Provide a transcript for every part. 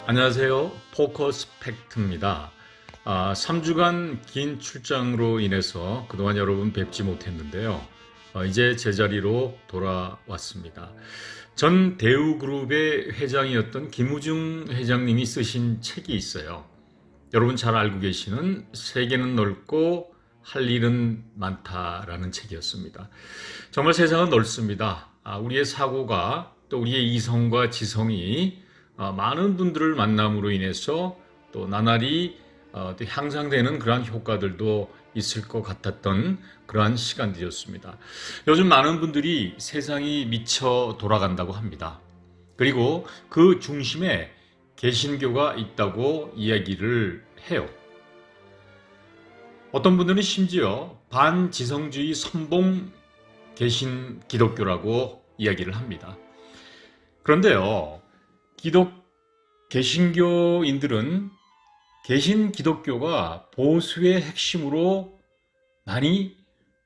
안녕하세요. 포커스 팩트입니다. 3주간 긴 출장으로 인해서 그동안 여러분 뵙지 못했는데요. 이제 제자리로 돌아왔습니다. 전 대우그룹의 회장이었던 김우중 회장님이 쓰신 책이 있어요. 여러분 잘 알고 계시는 세계는 넓고 할 일은 많다라는 책이었습니다. 정말 세상은 넓습니다. 우리의 사고가 또 우리의 이성과 지성이 많은 분들을 만남으로 인해서 또 나날이 또 향상되는 그러한 효과들도 있을 것 같았던 그러한 시간들이었습니다. 요즘 많은 분들이 세상이 미쳐 돌아간다고 합니다. 그리고 그 중심에 개신교가 있다고 이야기를 해요. 어떤 분들은 심지어 반지성주의 선봉 개신 기독교라고 이야기를 합니다. 그런데요, 개신교인들은 개신 기독교가 보수의 핵심으로 많이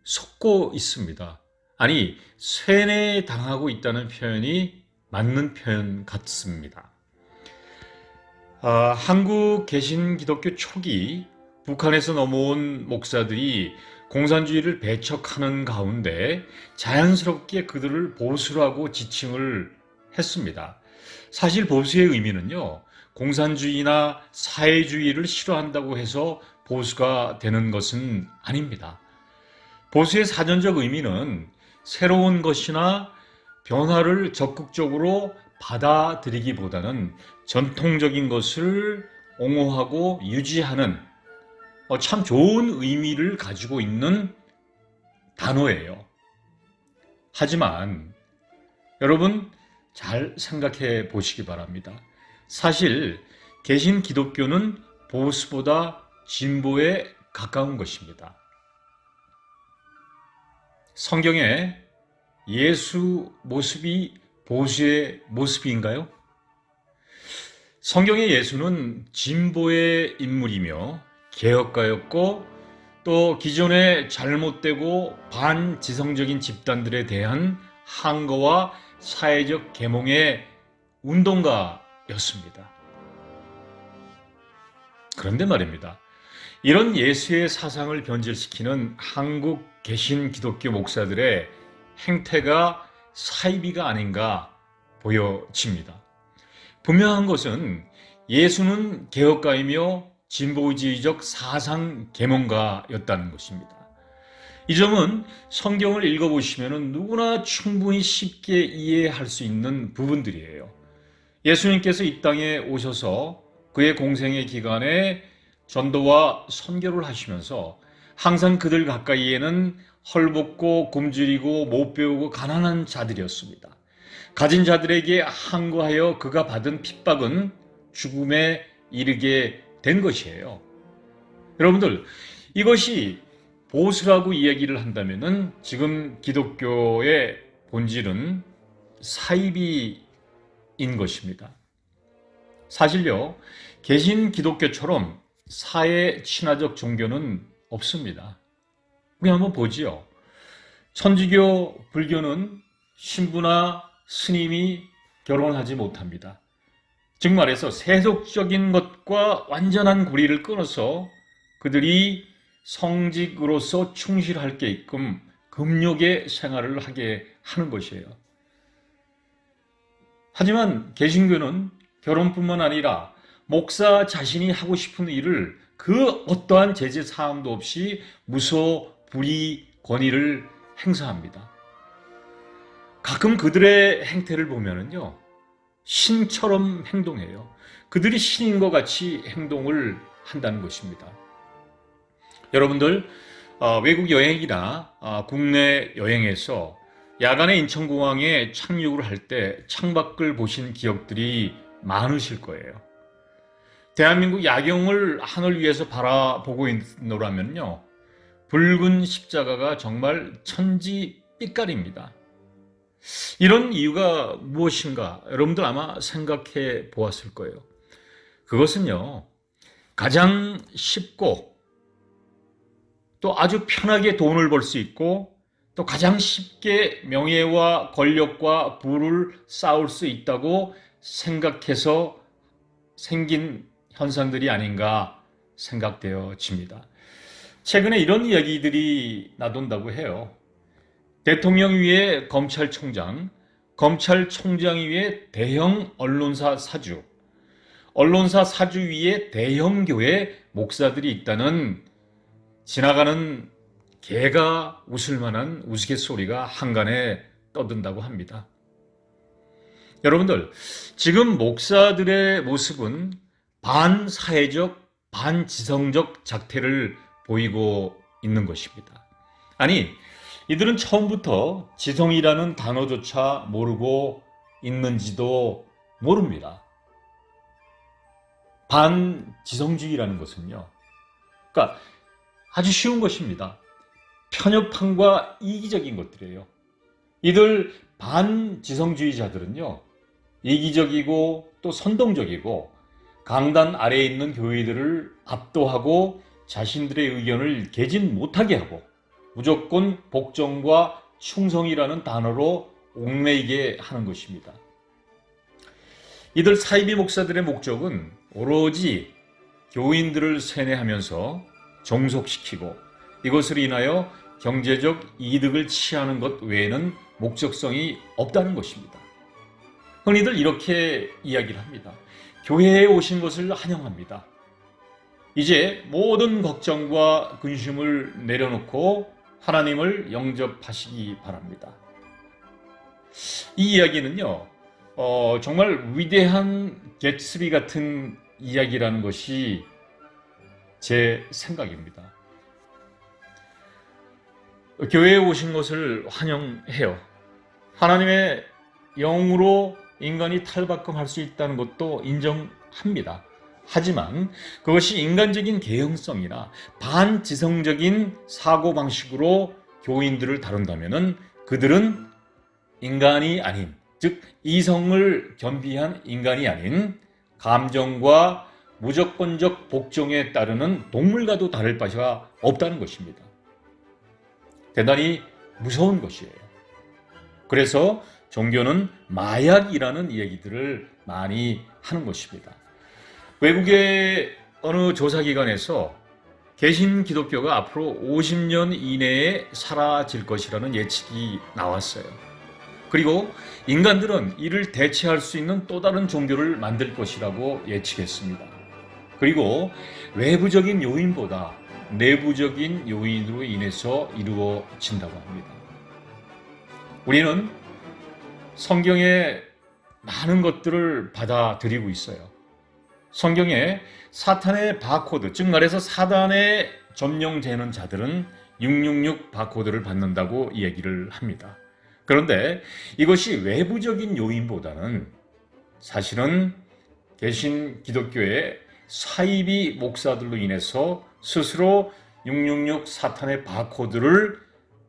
속고 있습니다. 아니, 세뇌당하고 있다는 표현이 맞는 표현 같습니다. 한국 개신 기독교 초기 북한에서 넘어온 목사들이 공산주의를 배척하는 가운데 자연스럽게 그들을 보수라고 지칭을 했습니다. 사실 보수의 의미는요, 공산주의나 사회주의를 싫어한다고 해서 보수가 되는 것은 아닙니다. 보수의 사전적 의미는 새로운 것이나 변화를 적극적으로 받아들이기보다는 전통적인 것을 옹호하고 유지하는 참 좋은 의미를 가지고 있는 단어예요. 하지만 여러분 잘 생각해 보시기 바랍니다. 사실 개신 기독교는 보수보다 진보에 가까운 것입니다. 성경에 예수 모습이 보수의 모습인가요? 성경의 예수는 진보의 인물이며 개혁가였고 또 기존의 잘못되고 반지성적인 집단들에 대한 항거와 사회적 계몽의 운동가였습니다. 그런데 말입니다. 이런 예수의 사상을 변질시키는 한국 개신 기독교 목사들의 행태가 사이비가 아닌가 보여집니다. 분명한 것은 예수는 개혁가이며 진보주의적 사상 계몽가였다는 것입니다. 이 점은 성경을 읽어보시면 누구나 충분히 쉽게 이해할 수 있는 부분들이에요. 예수님께서 이 땅에 오셔서 그의 공생의 기간에 전도와 선교를 하시면서 항상 그들 가까이에는 헐벗고 굶주리고 못 배우고 가난한 자들이었습니다. 가진 자들에게 항거하여 그가 받은 핍박은 죽음에 이르게 된 것이에요. 여러분들, 이것이 보수라고 이야기를 한다면은 지금 기독교의 본질은 사이비인 것입니다. 사실요, 개신 기독교처럼 사회 친화적 종교는 없습니다. 우리 한번 보지요. 천주교, 불교는 신부나 스님이 결혼하지 못합니다. 즉 말해서 세속적인 것과 완전한 고리를 끊어서 그들이 성직으로서 충실할 게 있끔 금욕의 생활을 하게 하는 것이에요. 하지만 개신교는 결혼뿐만 아니라 목사 자신이 하고 싶은 일을 그 어떠한 제재 사항도 없이 무소 불위 권위를 행사합니다. 가끔 그들의 행태를 보면은요, 신처럼 행동해요. 그들이 신인 것 같이 행동을 한다는 것입니다. 여러분들 외국 여행이나 국내 여행에서 야간에 인천공항에 착륙을 할 때 창밖을 보신 기억들이 많으실 거예요. 대한민국 야경을 하늘 위에서 바라보고 있노라면요, 붉은 십자가가 정말 천지빛깔입니다. 이런 이유가 무엇인가 여러분들 아마 생각해 보았을 거예요. 그것은요, 가장 쉽고 또 아주 편하게 돈을 벌 수 있고 또 가장 쉽게 명예와 권력과 부를 쌓을 수 있다고 생각해서 생긴 현상들이 아닌가 생각되어집니다. 최근에 이런 이야기들이 나돈다고 해요. 대통령 위에 검찰총장, 검찰총장 위에 대형 언론사 사주, 언론사 사주 위에 대형 교회 목사들이 있다는 지나가는 개가 웃을 만한 우스갯소리가 한간에 떠든다고 합니다. 여러분들, 지금 목사들의 모습은 반사회적, 반지성적 작태를 보이고 있는 것입니다. 아니, 이들은 처음부터 지성이라는 단어조차 모르고 있는지도 모릅니다. 반지성주의라는 것은요, 그러니까 아주 쉬운 것입니다. 편협함과 이기적인 것들이에요. 이들 반지성주의자들은요, 이기적이고 또 선동적이고 강단 아래에 있는 교회들을 압도하고 자신들의 의견을 개진 못하게 하고 무조건 복종과 충성이라는 단어로 옥매이게 하는 것입니다. 이들 사이비 목사들의 목적은 오로지 교인들을 세뇌하면서 종속시키고 이것으로 인하여 경제적 이득을 취하는 것 외에는 목적성이 없다는 것입니다. 흔히들 이렇게 이야기를 합니다. 교회에 오신 것을 환영합니다. 이제 모든 걱정과 근심을 내려놓고 하나님을 영접하시기 바랍니다. 이 이야기는요, 정말 위대한 겟스비 같은 이야기라는 것이 제 생각입니다. 교회에 오신 것을 환영해요. 하나님의 영으로 인간이 탈바꿈할 수 있다는 것도 인정합니다. 하지만 그것이 인간적인 개형성이나 반지성적인 사고방식으로 교인들을 다룬다면 그들은 인간이 아닌, 즉 이성을 겸비한 인간이 아닌 감정과 무조건적 복종에 따르는 동물과도 다를 바가 없다는 것입니다. 대단히 무서운 것이에요. 그래서 종교는 마약이라는 얘기들을 많이 하는 것입니다. 외국의 어느 조사기관에서 개신 기독교가 앞으로 50년 이내에 사라질 것이라는 예측이 나왔어요. 그리고 인간들은 이를 대체할 수 있는 또 다른 종교를 만들 것이라고 예측했습니다. 그리고 외부적인 요인보다 내부적인 요인으로 인해서 이루어진다고 합니다. 우리는 성경의 많은 것들을 받아들이고 있어요. 성경에 사탄의 바코드, 즉 말해서 사단에 점령되는 자들은 666 바코드를 받는다고 얘기를 합니다. 그런데 이것이 외부적인 요인보다는 사실은 개신 기독교의 사이비 목사들로 인해서 스스로 666 사탄의 바코드를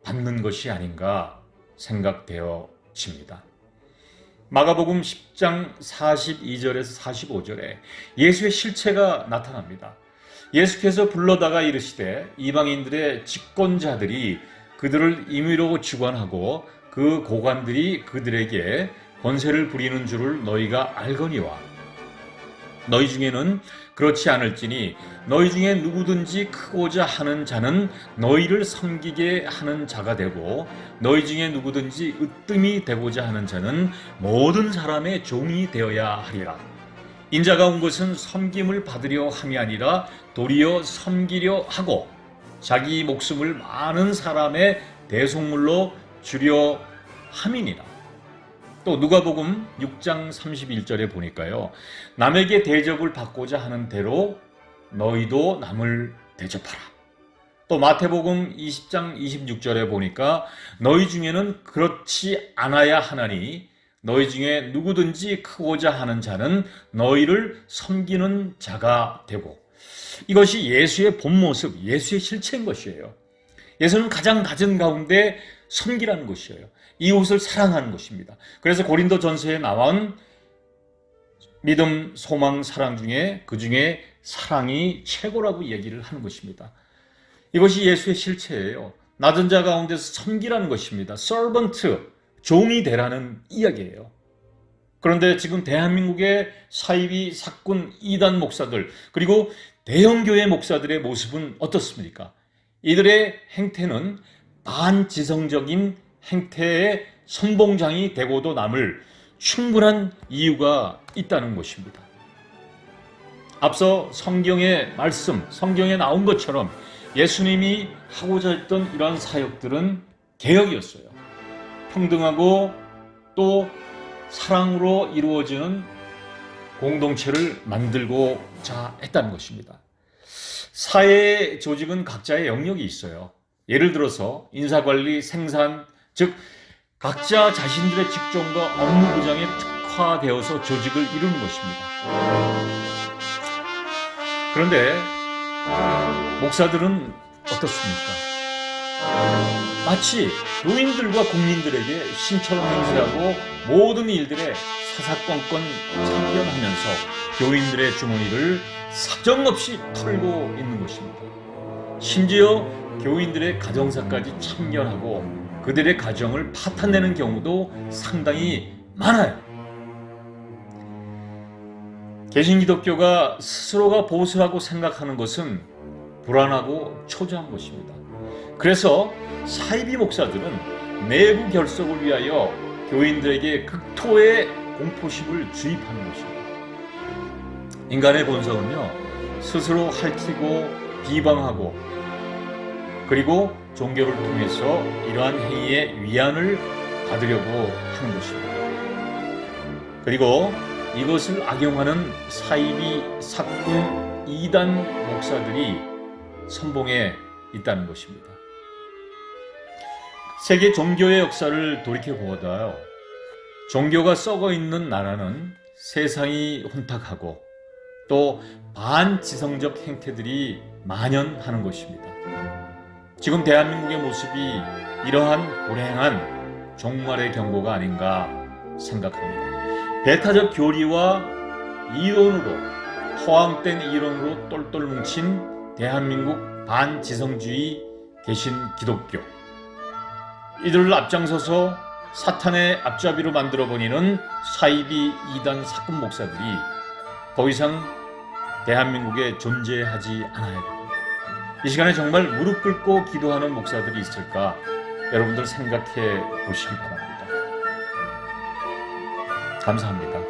받는 것이 아닌가 생각되어집니다. 마가복음 10장 42절에서 45절에 예수의 실체가 나타납니다. 예수께서 불러다가 이르시되 이방인들의 집권자들이 그들을 임의로 주관하고 그 고관들이 그들에게 권세를 부리는 줄을 너희가 알거니와 너희 중에는 그렇지 않을지니 너희 중에 누구든지 크고자 하는 자는 너희를 섬기게 하는 자가 되고 너희 중에 누구든지 으뜸이 되고자 하는 자는 모든 사람의 종이 되어야 하리라. 인자가 온 것은 섬김을 받으려 함이 아니라 도리어 섬기려 하고 자기 목숨을 많은 사람의 대속물로 주려 함이니라. 또 누가복음 6장 31절에 보니까요. 남에게 대접을 받고자 하는 대로 너희도 남을 대접하라. 또 마태복음 20장 26절에 보니까 너희 중에는 그렇지 않아야 하나니 너희 중에 누구든지 크고자 하는 자는 너희를 섬기는 자가 되고 이것이 예수의 본 모습, 예수의 실체인 것이에요. 예수는 가장 낮은 가운데 섬기라는 것이에요. 이웃을 사랑하는 것입니다. 그래서 고린도 전서에 나온 믿음, 소망, 사랑 중에 그 중에 사랑이 최고라고 얘기를 하는 것입니다. 이것이 예수의 실체예요. 낮은 자 가운데서 섬기라는 것입니다. servant, 종이 되라는 이야기예요. 그런데 지금 대한민국의 사이비 사꾼 이단 목사들 그리고 대형교회 목사들의 모습은 어떻습니까? 이들의 행태는 반지성적인 행태의 선봉장이 되고도 남을 충분한 이유가 있다는 것입니다. 앞서 성경의 말씀, 성경에 나온 것처럼 예수님이 하고자 했던 이러한 사역들은 개혁이었어요. 평등하고 또 사랑으로 이루어지는 공동체를 만들고자 했다는 것입니다. 사회 조직은 각자의 영역이 있어요. 예를 들어서 인사관리, 생산, 즉 각자 자신들의 직종과 업무 부장에 특화되어서 조직을 이루는 것입니다. 그런데 목사들은 어떻습니까? 마치 교인들과 국민들에게 신처럼 행세하고 모든 일들에 사사건건 참견하면서 교인들의 주머니를 사정없이 털고 있는 것입니다. 심지어 교인들의 가정사까지 참견하고 그들의 가정을 파탄내는 경우도 상당히 많아요. 개신기독교가 스스로가 보수라고 생각하는 것은 불안하고 초조한 것입니다. 그래서 사이비 목사들은 내부 결속을 위하여 교인들에게 극도의 공포심을 주입하는 것입니다. 인간의 본성은요, 스스로 핥히고 비방하고 그리고 종교를 통해서 이러한 행위의 위안을 받으려고 하는 것입니다. 그리고 이것을 악용하는 사이비 사꾼 이단 목사들이 선봉에 있다는 것입니다. 세계 종교의 역사를 돌이켜보아요. 종교가 썩어 있는 나라는 세상이 혼탁하고 또 반지성적 행태들이 만연하는 것입니다. 지금 대한민국의 모습이 이러한 불행한 종말의 경고가 아닌가 생각합니다. 배타적 교리와 이론으로 허황된 이론으로 똘똘 뭉친 대한민국 반지성주의 개신 기독교, 이들을 앞장서서 사탄의 앞잡이로 만들어버리는 사이비 이단 사꾼 목사들이 더 이상 대한민국에 존재하지 않아야 됩니다. 이 시간에 정말 무릎 꿇고 기도하는 목사들이 있을까 여러분들 생각해 보시기 바랍니다. 감사합니다.